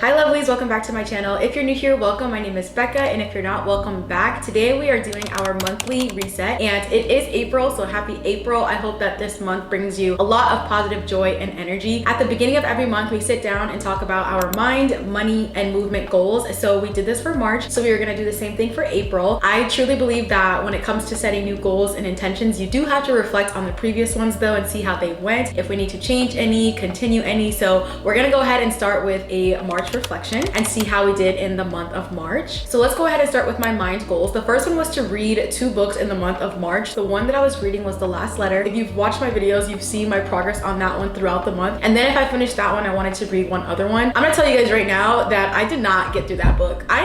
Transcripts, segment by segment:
Hi lovelies, welcome back to my channel. If you're new here, welcome. My name is Becca, and if you're not, welcome back. Today we are doing our monthly reset, and it is April, so happy April. I hope that this month brings you a lot of positive joy and energy. At the beginning of every month, we sit down and talk about our mind, money, and movement goals. So we did this for March, so we are gonna do the same thing for April. I truly believe that when it comes to setting new goals and intentions, you do have to reflect on the previous ones though and see how they went, if we need to change any, continue any. So we're gonna go ahead and start with a March reflection and see how we did in the month of March. So let's go ahead and start with my mind goals. The first one was to read 2 books in the month of March. The one that I was reading was The Last Letter. If you've watched my videos, you've seen my progress on that one throughout the month. And then if I finished that one, I wanted to read one other one. I'm gonna tell you guys right now that I did not get through that book. I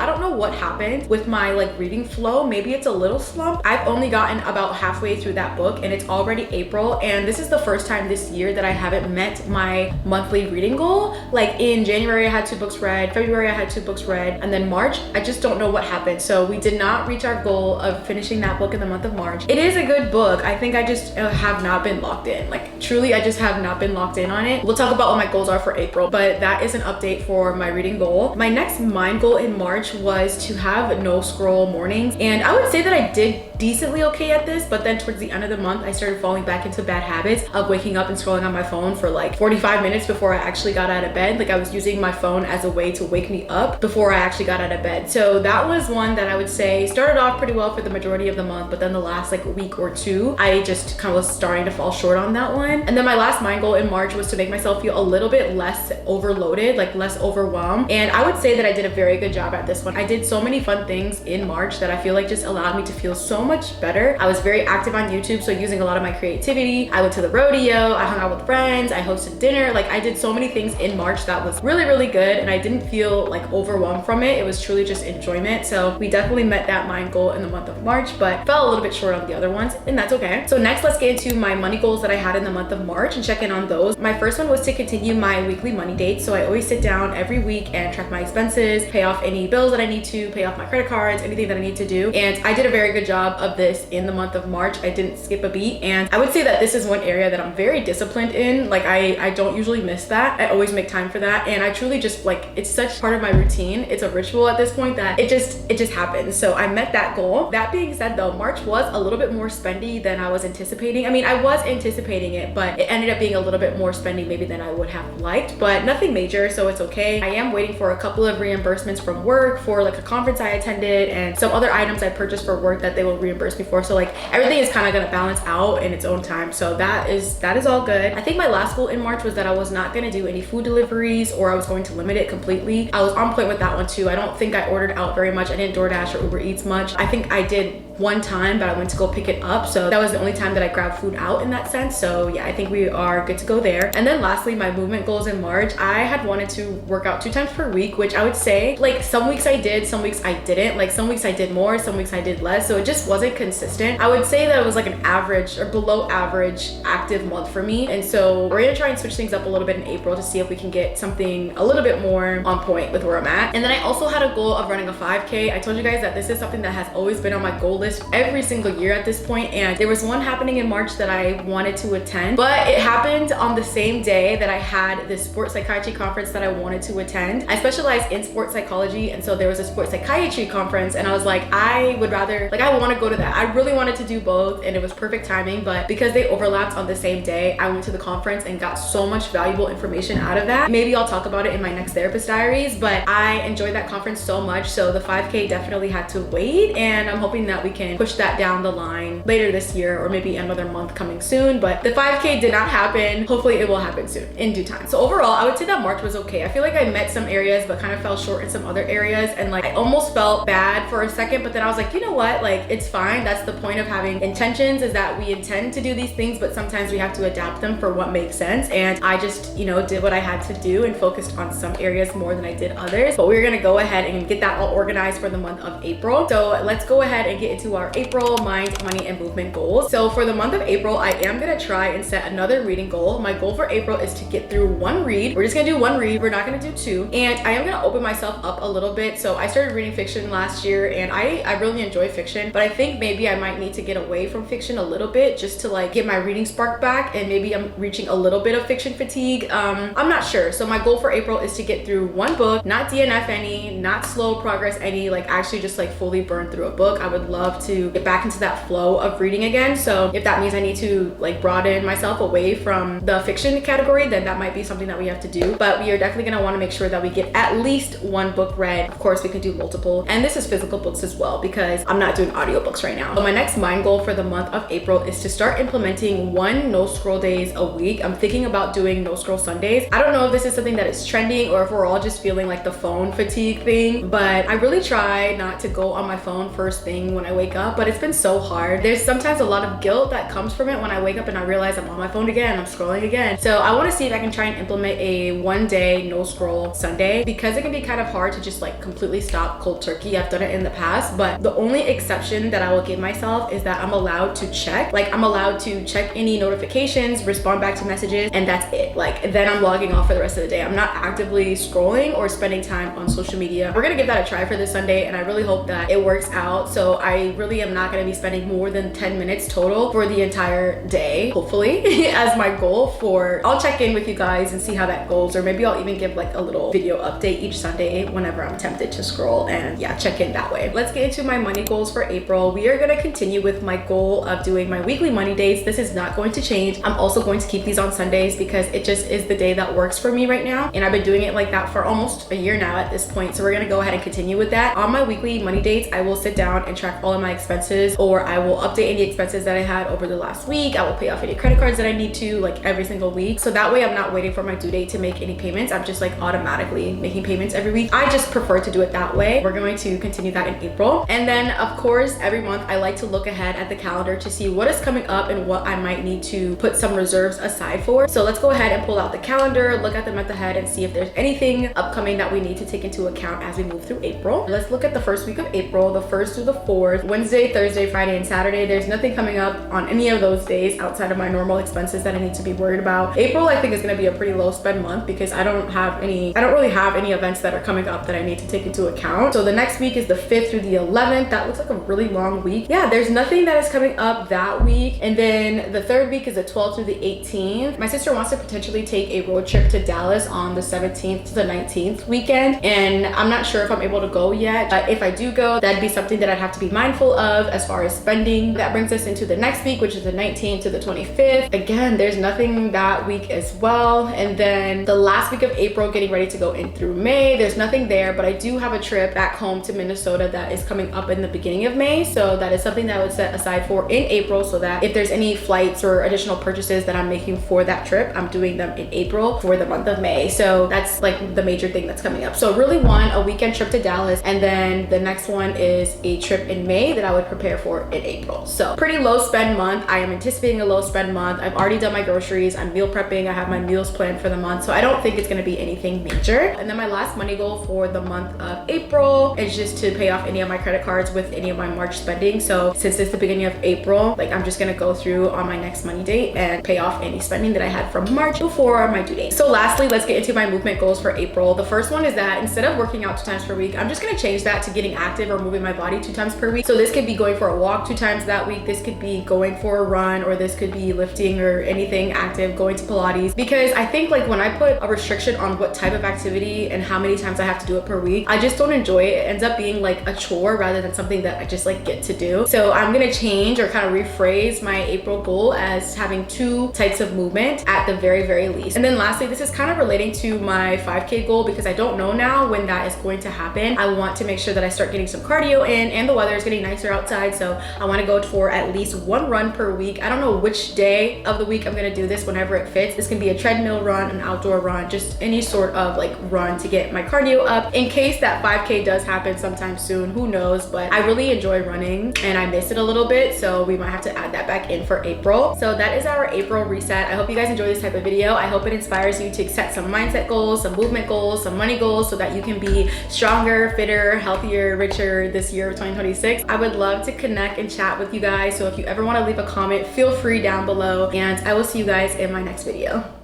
don't know what happened with my reading flow. Maybe it's a little slump. I've only gotten about halfway through that book and it's already April. And this is the first time this year that I haven't met my monthly reading goal. Like in January, I had 2 books read, February I had 2 books read, and then March I just don't know what happened. So we did not reach our goal of finishing that book in the month of March. It is a good book. I think I just have not been locked in. Truly, I just have not been locked in on it. We'll talk about what my goals are for April, but that is an update for my reading goal. My next mind goal in March was to have no scroll mornings, and I would say that I did decently okay at this, but then towards the end of the month I started falling back into bad habits of waking up and scrolling on my phone for 45 minutes before I actually got out of bed. I was using my phone as a way to wake me up before I actually got out of bed. So that was one that I would say started off pretty well for the majority of the month, but then the last week or 2 I just kind of was starting to fall short on that one. And then my last mind goal in March was to make myself feel a little bit less overloaded, less overwhelmed, and I would say that I did a very good job at this one. I did so many fun things in March that I feel just allowed me to feel so much better. I was very active on YouTube, so using a lot of my creativity. I went to the rodeo, I hung out with friends, I hosted dinner. I did so many things in March that was really good, and I didn't feel overwhelmed from it. It was truly just enjoyment. So we definitely met that mind goal in the month of March, but fell a little bit short on the other ones, and that's okay. So next, let's get into my money goals that I had in the month of March and check in on those. My first one was to continue my weekly money dates. So I always sit down every week and track my expenses, pay off any bills that I need to, pay off my credit cards, anything that I need to do. And I did a very good job of this in the month of March. I didn't skip a beat, and I would say that this is one area that I'm very disciplined in. I don't usually miss that. I always make time for that, and I truly just it's such part of my routine. It's a ritual at this point that it just happens. So I met that goal. That being said though, March was a little bit more spendy than I was anticipating. I mean, I was anticipating it, but it ended up being a little bit more spendy maybe than I would have liked, but nothing major, so it's okay. I am waiting for a couple of reimbursements from work for a conference I attended and some other items I purchased for work that they will reimburse me for. So everything is kind of gonna balance out in its own time. So that is all good. I think my last goal in March was that I was not gonna do any food deliveries, or I was going to limit it completely. I was on point with that one too. I don't think I ordered out very much. I didn't DoorDash or Uber Eats much. I think I did one time, but I went to go pick it up. So that was the only time that I grabbed food out in that sense. So yeah, I think we are good to go there. And then lastly, my movement goals in March, I had wanted to work out 2 times per week, which I would say some weeks I did, some weeks I didn't. Some weeks I did more, some weeks I did less. So it just wasn't consistent. I would say that it was an average or below average active month for me. And so we're gonna try and switch things up a little bit in April to see if we can get something a little bit more on point with where I'm at. And then I also had a goal of running a 5K. I told you guys that this is something that has always been on my goal list every single year at this point, and there was one happening in March that I wanted to attend, but it happened on the same day that I had this sports psychiatry conference that I wanted to attend. I specialize in sports psychology, and so there was a sports psychiatry conference, and I was I would rather, I want to go to that. I really wanted to do both, and it was perfect timing, but because they overlapped on the same day, I went to the conference and got so much valuable information out of that. Maybe I'll talk about it in my next therapist diaries, but I enjoyed that conference so much, so the 5K definitely had to wait, and I'm hoping that we can push that down the line later this year, or maybe another month coming soon. But the 5K did not happen. Hopefully it will happen soon in due time. So overall, I would say that March was okay. I feel I met some areas but kind of fell short in some other areas, and I almost felt bad for a second, but then I was you know what, it's fine. That's the point of having intentions, is that we intend to do these things, but sometimes we have to adapt them for what makes sense. And I just did what I had to do and focused on some areas more than I did others. But we're gonna go ahead and get that all organized for the month of April. So let's go ahead and get into our April mind, money, and movement goals. So for the month of April, I am gonna try and set another reading goal. My goal for April is to get through one read. We're just gonna do one read. We're not gonna do two. And I am gonna open myself up a little bit. So I started reading fiction last year and I really enjoy fiction, but I think maybe I might need to get away from fiction a little bit just to like get my reading spark back, and maybe I'm reaching a little bit of fiction fatigue. I'm not sure. So my goal for April is to get through one book, not DNF any, not slow progress any, like actually just like fully burn through a book. I would love to get back into that flow of reading again. So if that means I need to like broaden myself away from the fiction category, then that might be something that we have to do. But we are definitely gonna want to make sure that we get at least one book read. Of course, we can do multiple, and this is physical books as well because I'm not doing audiobooks right now. So my next mind goal for the month of April is to start implementing one no scroll days a week. I'm thinking about doing no scroll Sundays. I don't know if this is something that is trending or if we're all just feeling like the phone fatigue thing, but I really try not to go on my phone first thing when I wake up, but it's been so hard. There's sometimes a lot of guilt that comes from it when I wake up and I realize I'm on my phone again, I'm scrolling again. So I want to see if I can try and implement a 1 day no scroll Sunday, because it can be kind of hard to just like completely stop cold turkey. I've done it in the past, but the only exception that I will give myself is that I'm allowed to check. Like I'm allowed to check any notifications, respond back to messages, and that's it. Like then I'm logging off for the rest of the day. I'm not actively scrolling or spending time on social media. We're gonna give that a try for this Sunday, and I really hope that it works out. So I really am not gonna be spending more than 10 minutes total for the entire day, hopefully, as my goal for, I'll check in with you guys and see how that goes, or maybe I'll even give like a little video update each Sunday whenever I'm tempted to scroll, and yeah, check in that way. Let's get into my money goals for April. We are gonna continue with my goal of doing my weekly money dates. This is not going to change. I'm also going to keep these on Sundays because it just is the day that works for me right now, and I've been doing it like that for almost a year now at this point. So we're gonna go ahead and continue with that. On my weekly money dates, I will sit down and track all of my expenses, or I will update any expenses that I had over the last week. I will pay off any credit cards that I need to, like every single week. So that way I'm not waiting for my due date to make any payments. I'm just like automatically making payments every week. I just prefer to do it that way. We're going to continue that in April. And then of course, every month I like to look ahead at the calendar to see what is coming up and what I might need to put some reserves aside for. So let's go ahead and pull out the calendar, look at the month ahead, and see if there's anything upcoming that we need to take into account as we move through April. Let's look at the first week of April, the 1st through the 4th, Wednesday, Thursday, Friday, and Saturday. There's nothing coming up on any of those days outside of my normal expenses that I need to be worried about. April, I think, is going to be a pretty low spend month because I don't really have any events that are coming up that I need to take into account. So the next week is the 5th through the 11th. That looks like a really long week. Yeah, there's nothing that is coming up that week. And then the 3rd week is the 12th through the 18th. My sister wants to potentially take a road trip to Dallas on the 17th to the 19th weekend, and I'm not sure if I'm able to go yet, but if I do go, that'd be something that I'd have to be mindful of as far as spending. That brings us into the next week, which is the 19th to the 25th. Again, there's nothing that week as well. And then the last week of April, getting ready to go in through May, there's nothing there, but I do have a trip back home to Minnesota that is coming up in the beginning of May. So that is something that I would set aside for in April, so that if there's any flights or additional purchases that I'm making for that trip, I'm doing them in April for the month of May. So that's like the major thing that's coming up. So really one, a weekend trip to Dallas, and then the next one is a trip in May that I would prepare for in April. So pretty low spend month. I am anticipating a low spend month. I've already done my groceries. I'm meal prepping. I have my meals planned for the month. So I don't think it's gonna be anything major. And then my last money goal for the month of April is just to pay off any of my credit cards with any of my March spending. So since it's the beginning of April, like I'm just gonna go through on my next money date and pay off any spending that I had from March before my due date. So lastly, let's get into my movement goals for April. The first one is that instead of working out 2 times per week, I'm just gonna change that to getting active or moving my body 2 times per week. So this could be going for a walk 2 times that week. This could be going for a run, or this could be lifting or anything active, going to Pilates. Because I think like when I put a restriction on what type of activity and how many times I have to do it per week, I just don't enjoy it. It ends up being like a chore rather than something that I just like get to do. So I'm gonna change or kind of rephrase my April goal as having 2 types of movement at the very, very least. And then lastly, this is kind of relating to my 5K goal because I don't know now when that is going to happen. I want to make sure that I start getting some cardio in, and the weather is getting nicer outside. So I want to go for at least 1 run per week. I don't know which day of the week I'm gonna do this, whenever it fits. This can be a treadmill run, an outdoor run, just any sort of like run to get my cardio up in case that 5K does happen sometime soon. Who knows? But I really enjoy running and I miss it a little bit, so we might have to add that back in for April. So that is our April reset. I hope you guys enjoy this type of video. I hope it inspires you to set some mindset goals, some movement goals, some money goals, so that you can be stronger, fitter, healthier, richer this year of 2026. I would love to connect and chat with you guys. So if you ever want to leave a comment, feel free down below, and I will see you guys in my next video.